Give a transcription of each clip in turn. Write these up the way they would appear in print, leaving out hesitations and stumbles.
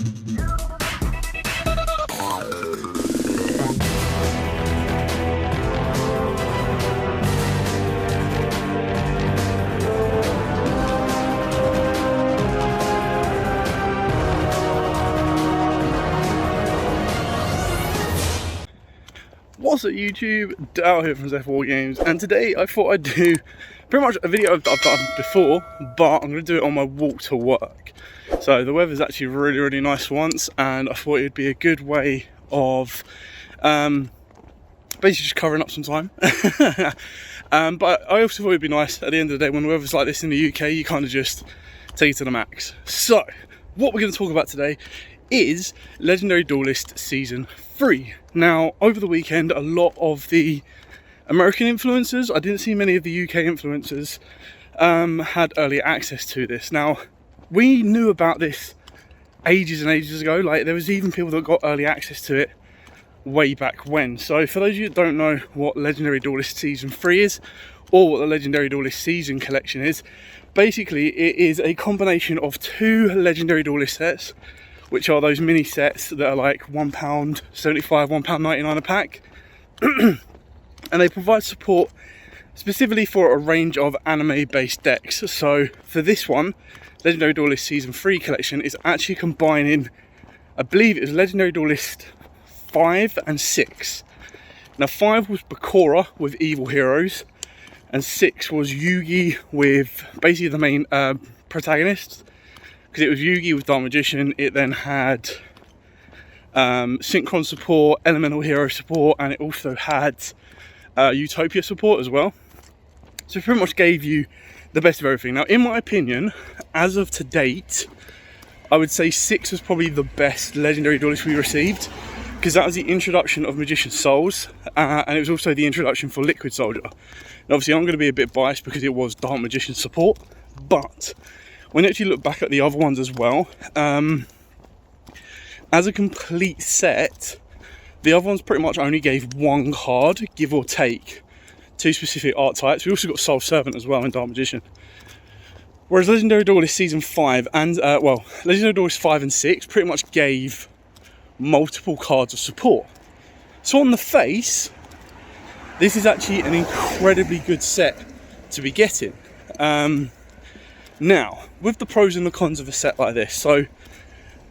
What's up YouTube, Dal here from Z4 Games, and today I thought I'd do pretty much a video I've done before, but I'm going to do it on my walk to work. So the weather's actually really nice once, and I thought it'd be a good way of basically just covering up some time. But I also thought it'd be nice at the end of the day when the weather's like this in the UK, you kind of just take it to the max. So what we're going to talk about today is Legendary Duelist Season 3. Now, over the weekend, a lot of the American influencers, I didn't see many of the UK influencers, had early access to this. Now, we knew about this ages and ages ago. Like, there was even people that got early access to it way back when. So, for those of you that don't know what Legendary Duelist Season 3 is, or what the Legendary Duelist Season Collection is, basically, it is a combination of two Legendary Duelist sets, which are those mini sets that are like £1.75, £1.99 a pack. And they provide support specifically for a range of anime based decks. So for this one, Legendary Duelist Season 3 collection is actually combining, I believe it was Legendary Duelist 5 and 6. Now 5 was Bakura with Evil Heroes, and 6 was Yugioh with basically the main protagonists. Because it was Yugioh with Dark Magician, it then had Synchron support, Elemental Hero support, and it also had Utopia support as well. So it pretty much gave you the best of everything. Now, in my opinion, as of to date, I would say 6 was probably the best Legendary Duelist we received, because that was the introduction of Magician Souls, and it was also the introduction for Liquid Soldier. And obviously, I'm going to be a bit biased because it was Dark Magician support, but when you actually look back at the other ones as well, as a complete set, the other ones pretty much only gave one card, give or take, two specific archetypes. We also got Soul Servant as well in Dark Magician. Whereas Legendary Duelist Season 5 and, Legendary Duelist 5 and 6 pretty much gave multiple cards of support. So on the face, this is actually an incredibly good set to be getting. Now, with the pros and the cons of a set like this, so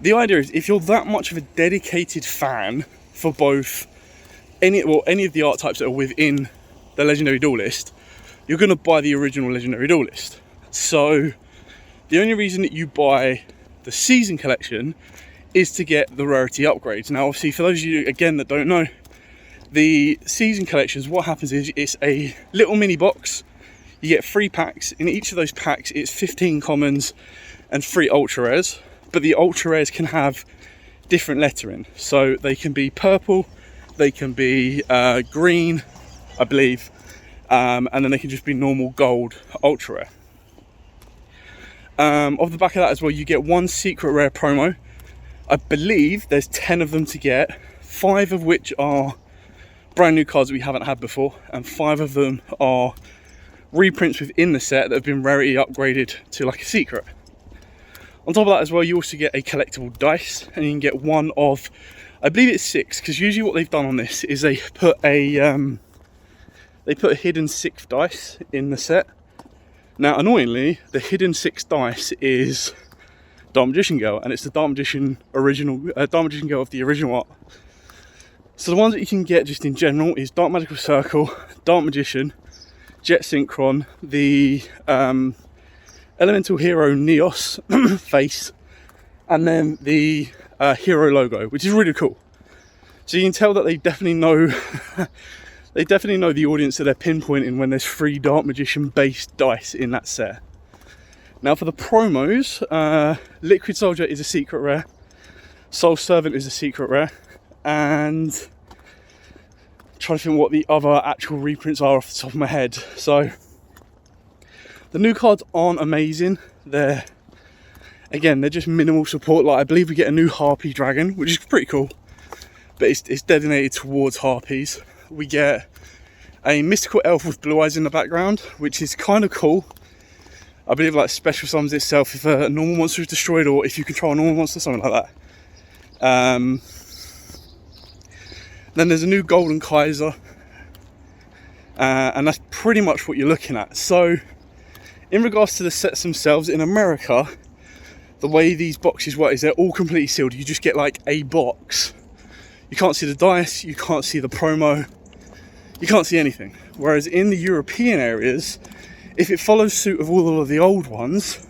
the idea is if you're that much of a dedicated fan for both any of the archetypes that are within the Legendary Duelist, you're going to buy the original Legendary Duelist. So the only reason that you buy the Season Collection is to get the Rarity Upgrades. Now, obviously, for those of you, again, that don't know, the Season Collections, what happens is it's a little mini box. You get 3 packs. In each of those packs, it's 15 commons and 3 ultra rares. But the ultra rares can have different lettering. So they can be purple, they can be green, I believe, and then they can just be normal gold ultra rare. Off the back of that as well, you get 1 secret rare promo. I believe there's 10 of them to get, 5 of which are brand new cards that we haven't had before, and 5 of them are reprints within the set that have been rarity upgraded to like a secret. On top of that as well, you also get a collectible dice, and you can get one of, I believe it's 6, because usually what they've done on this is they put a hidden 6th dice in the set. Now, annoyingly, the hidden 6th dice is Dark Magician Girl, and it's the Dark Magician Girl of the original art. So the ones that you can get just in general is Dark Magical Circle, Dark Magician, Jet Synchron, the Elemental Hero Neos face, and then the hero logo, which is really cool. So you can tell that they definitely know the audience that they're pinpointing when there's 3 Dark Magician based dice in that set. Now for the promos, Liquid Soldier is a secret rare, Soul Servant is a secret rare, and I'm trying to think what the other actual reprints are off the top of my head. So the new cards aren't amazing. They're just minimal support. Like, I believe we get a new Harpy Dragon, which is pretty cool, but it's dedicated towards Harpies. We get a mystical elf with blue eyes in the background, which is kind of cool. I believe like special summons itself if a normal monster is destroyed, or if you control a normal monster, something like that. Then there's a new Golden Kaiser, and that's pretty much what you're looking at. So in regards to the sets themselves, in America, the way these boxes work is they're all completely sealed. You just get like a box. You can't see the dice, you can't see the promo, you can't see anything. Whereas in the European areas, if it follows suit of all of the old ones,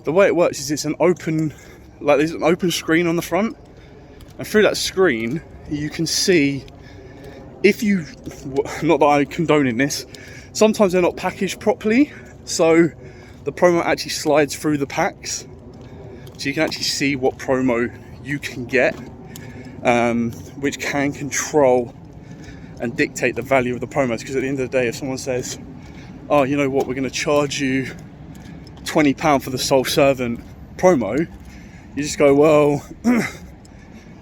the way it works is it's an open, like there's an open screen on the front, and through that screen you can see, if you, not that I'm condoning this, sometimes they're not packaged properly, so the promo actually slides through the packs, so you can actually see what promo you can get, which can control and dictate the value of the promos. Because at the end of the day, if someone says, oh, you know what, we're going to charge you £20 for the Soul Servant promo, you just go, well,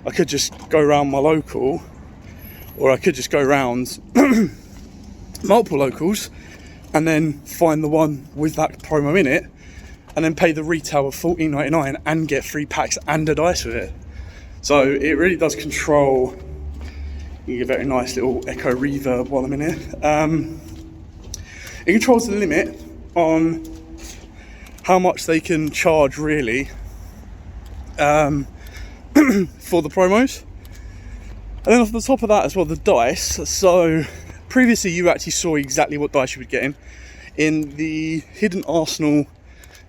I could just go around my local, or I could just go around multiple locals and then find the one with that promo in it, and then pay the retail of $14.99 and get 3 packs and a dice with it. So it really does control. You get a very nice little echo reverb while I'm in here. It controls the limit on how much they can charge, really, for the promos. And then off the top of that as well, the dice. So previously you actually saw exactly what dice you were getting. In the Hidden Arsenal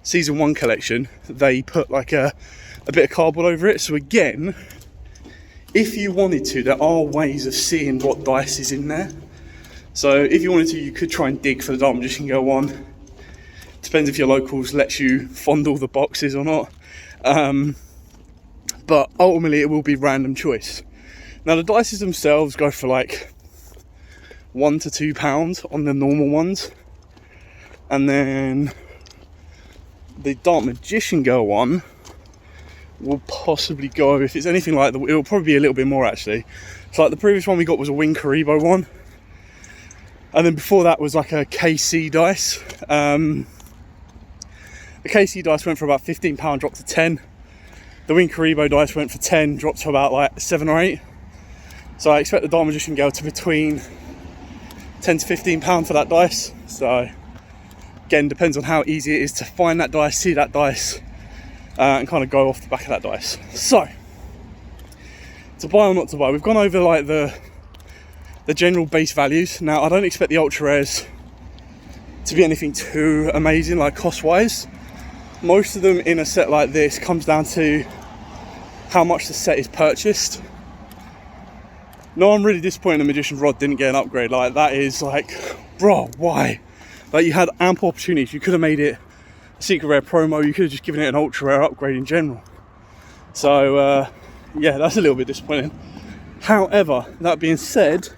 Season 1 collection, they put like a bit of cardboard over it. So again, if you wanted to, there are ways of seeing what dice is in there. So if you wanted to, you could try and dig for the Dark Magician Go on. Depends if your locals lets you fondle the boxes or not. But ultimately it will be random choice. Now the dices themselves go for like £1 to £2 on the normal ones. And then the Dark Magician Go one will possibly go, if it's anything like it will probably be a little bit more actually. So like the previous one we got was a Wing Karibo one, and then before that was like a KC dice. The KC dice went for about £15, dropped to 10. The Wing Karibo dice went for 10, dropped to about like 7 or 8. So I expect the Dark Magician Go to between £10 to £15 for that dice. So again, depends on how easy it is to find that dice, see that dice, and kind of go off the back of that dice. So, to buy or not to buy, we've gone over like the general base values. Now, I don't expect the ultra rares to be anything too amazing, like cost-wise. Most of them in a set like this comes down to how much the set is purchased. No, I'm really disappointed the Magician's Rod didn't get an upgrade. Like, that is like, bro, why? Like, you had ample opportunities. You could have made it a secret rare promo. You could have just given it an ultra rare upgrade in general. So yeah, that's a little bit disappointing. However, that being said,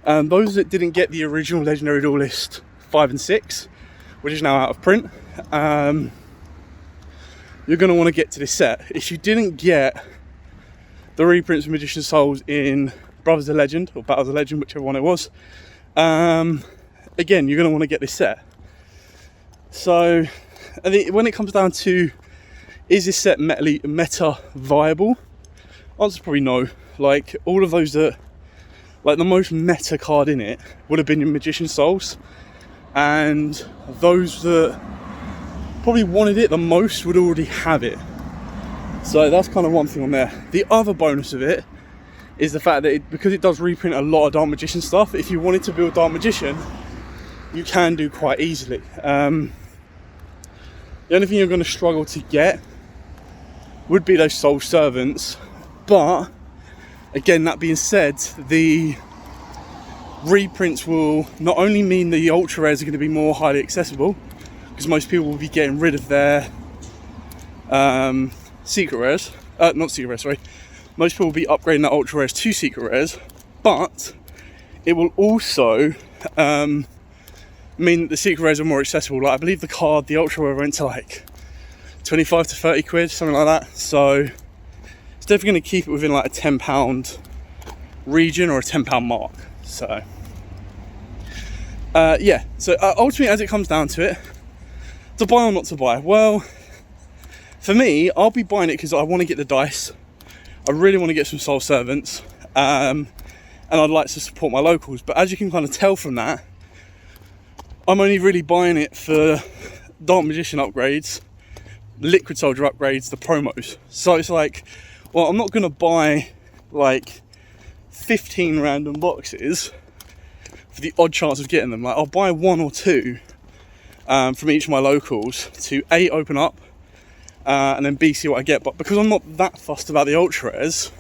those that didn't get the original Legendary Duelist 5 and 6, which is now out of print, you're going to want to get to this set. If you didn't get the reprints of Magician's Souls in Brothers of Legend or Battles of Legend, whichever one it was, again, you're going to want to get this set. So I think when it comes down to, is this set meta viable? Answer's probably no. Like, all of those that, like, the most meta card in it would have been in Magician's Souls, and those that probably wanted it the most would already have it. So that's kind of one thing on there. The other bonus of it is the fact that because it does reprint a lot of Dark Magician stuff, if you wanted to build Dark Magician, you can do quite easily. The only thing you're going to struggle to get would be those Soul Servants. But again, that being said, the reprints will not only mean the ultra rares are going to be more highly accessible, because most people will be getting rid of their secret rares, not secret rares, sorry. Most people will be upgrading their ultra rares to secret rares, but it will also mean that the secret rares are more accessible. Like, I believe the ultra rare went to like 25 to 30 quid, something like that. So it's definitely going to keep it within like a £10 region or a £10 mark. So yeah, so ultimately, as it comes down to it, to buy or not to buy, well, for me, I'll be buying it because I want to get the dice. I really want to get some Soul Servants, and I'd like to support my locals. But as you can kind of tell from that, I'm only really buying it for Dark Magician upgrades, Liquid Soldier upgrades, the promos. So it's like, well, I'm not going to buy like 15 random boxes for the odd chance of getting them. Like, I'll buy 1 or 2 from each of my locals to A, open up, and then B, see what I get. But because I'm not that fussed about the ultra rares,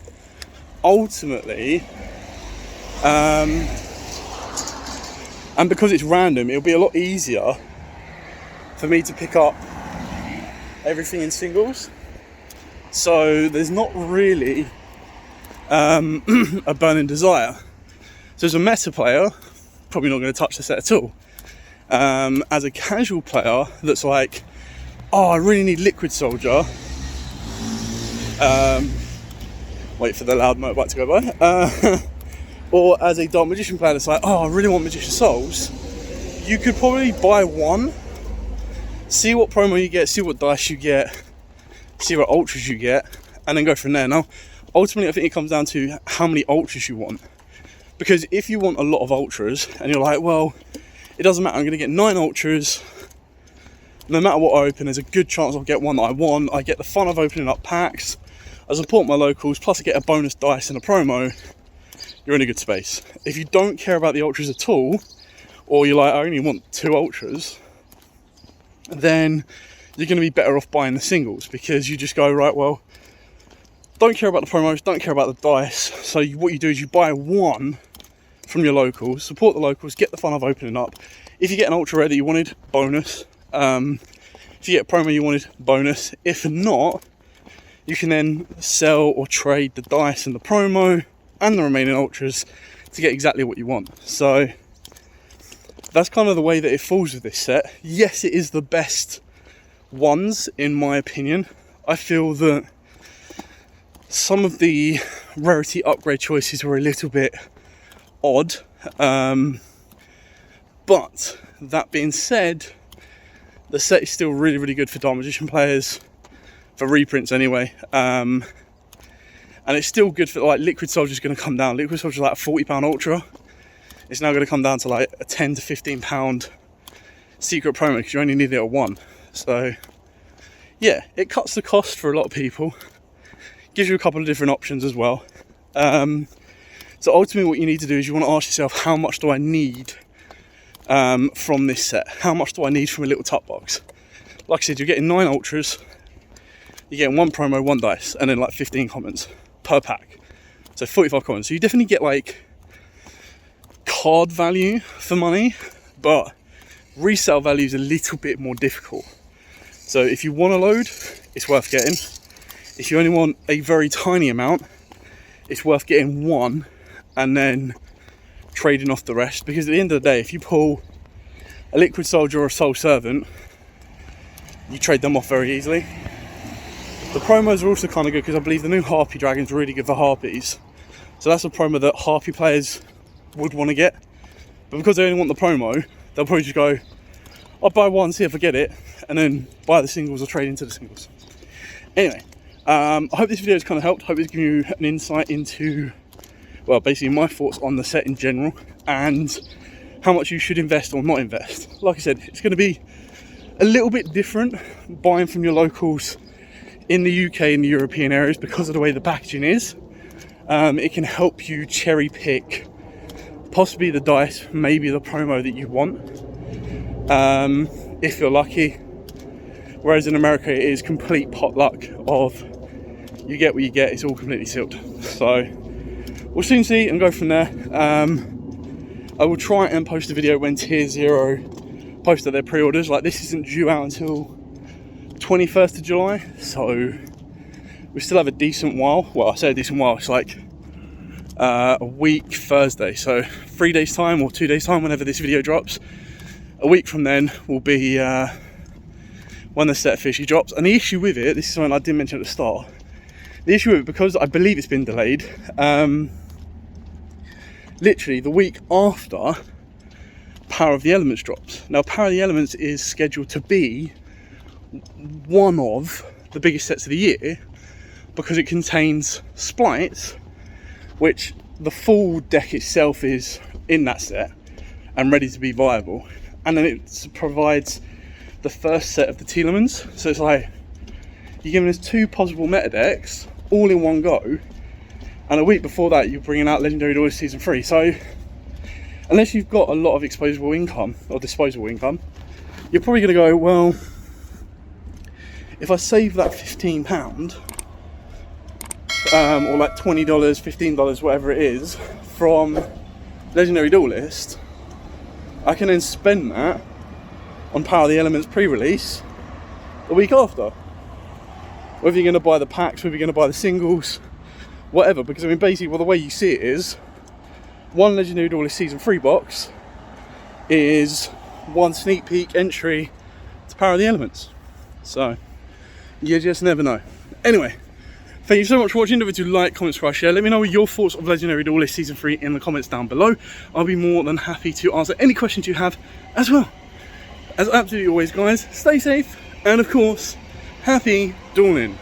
ultimately, and because it's random, it'll be a lot easier for me to pick up everything in singles. So there's not really a burning desire. So as a meta player, probably not going to touch the set at all. As a casual player that's like, oh, I really need Liquid Soldier. Wait for the loud motorbike to go by. Or as a Dark Magician player that's like, oh, I really want Magician Souls. You could probably buy 1, see what promo you get, see what dice you get, see what ultras you get, and then go from there. Now, ultimately, I think it comes down to how many ultras you want. Because if you want a lot of ultras, and you're like, well, it doesn't matter, I'm going to get 9 ultras, no matter what I open, there's a good chance I'll get one that I want. I get the fun of opening up packs, I support my locals, plus I get a bonus dice and a promo, you're in a good space. If you don't care about the ultras at all, or you're like, I only want 2 ultras, then you're going to be better off buying the singles, because you just go, right, well, don't care about the promos, don't care about the dice. So what you do is you buy 1 from your locals, support the locals, get the fun of opening up. If you get an ultra rare that you wanted, bonus. If you get a promo you wanted, bonus. If not, you can then sell or trade the dice and the promo and the remaining ultras to get exactly what you want. So that's kind of the way that it falls with this set. Yes, it is the best ones in my opinion. I feel that some of the rarity upgrade choices were a little bit odd, but that being said, the set is still really, really good for Dark Magician players, for reprints anyway, and it's still good for, like, Liquid Soldier's going to come down. Liquid Soldier's like a £40 ultra. It's now going to come down to like a £10 to £15 secret promo, because you only need it at 1. So yeah, it cuts the cost for a lot of people, gives you a couple of different options as well. So ultimately what you need to do is you want to ask yourself, how much do I need from this set? How much do I need from a little top box? Like I said, you're getting 9 ultras, you're getting 1 promo, 1 dice, and then like 15 comments per pack. So 45 comments. So you definitely get like card value for money, but resale value is a little bit more difficult. So if you want a load, it's worth getting. If you only want a very tiny amount, it's worth getting 1 and then trading off the rest, because at the end of the day, if you pull a Liquid Soldier or a Soul Servant, you trade them off very easily. The promos are also kind of good, because I believe the new Harpy Dragon's really good for Harpies. So that's a promo that Harpy players would want to get. But because they only want the promo, they'll probably just go, I'll buy 1, see if I get it, and then buy the singles or trade into the singles. Anyway, I hope this video has kind of helped. I hope it's given you an insight into, well, basically my thoughts on the set in general, and how much you should invest or not invest. Like I said, it's going to be a little bit different buying from your locals in the UK and the European areas, because of the way the packaging is. It can help you cherry pick possibly the dice, maybe the promo that you want, if you're lucky. Whereas in America, it is complete potluck of you get what you get, it's all completely sealed. So we'll soon see and go from there. I will try and post a video when Tier 0 posted their pre-orders. Like, this isn't due out until 21st of July, so we still have a decent while. Well, I say a decent while, it's like a week Thursday, so 3 days time or 2 days time, whenever this video drops. A week from then will be when the set officially drops. And the issue with it, this is something I didn't mention at the start, the issue with it, because I believe it's been delayed, literally the week after Power of the Elements drops. Now, Power of the Elements is scheduled to be one of the biggest sets of the year, because it contains splites, which the full deck itself is in that set and ready to be viable, and then it provides the first set of the Telemans. So it's like you're giving us 2 possible meta decks all in one go, and a week before that you're bringing out Legendary Duelist Season 3. So unless you've got a lot of disposable income, you're probably going to go, well, if I save that £15 or like $20, $15, whatever it is, from Legendary Duelist, I can then spend that on Power of the Elements pre-release the week after. Whether you're going to buy the packs, whether you're going to buy the singles, whatever. Because I mean, basically, well, the way you see it is, one Legendary Duelist Season 3 box is one sneak peek entry to Power of the Elements. So you just never know. Anyway, thank you so much for watching. Don't forget to like, comment, subscribe, share. Let me know your thoughts of Legendary Duelist Season 3 in the comments down below. I'll be more than happy to answer any questions you have as well. As absolutely always, guys, stay safe, and of course, happy dueling.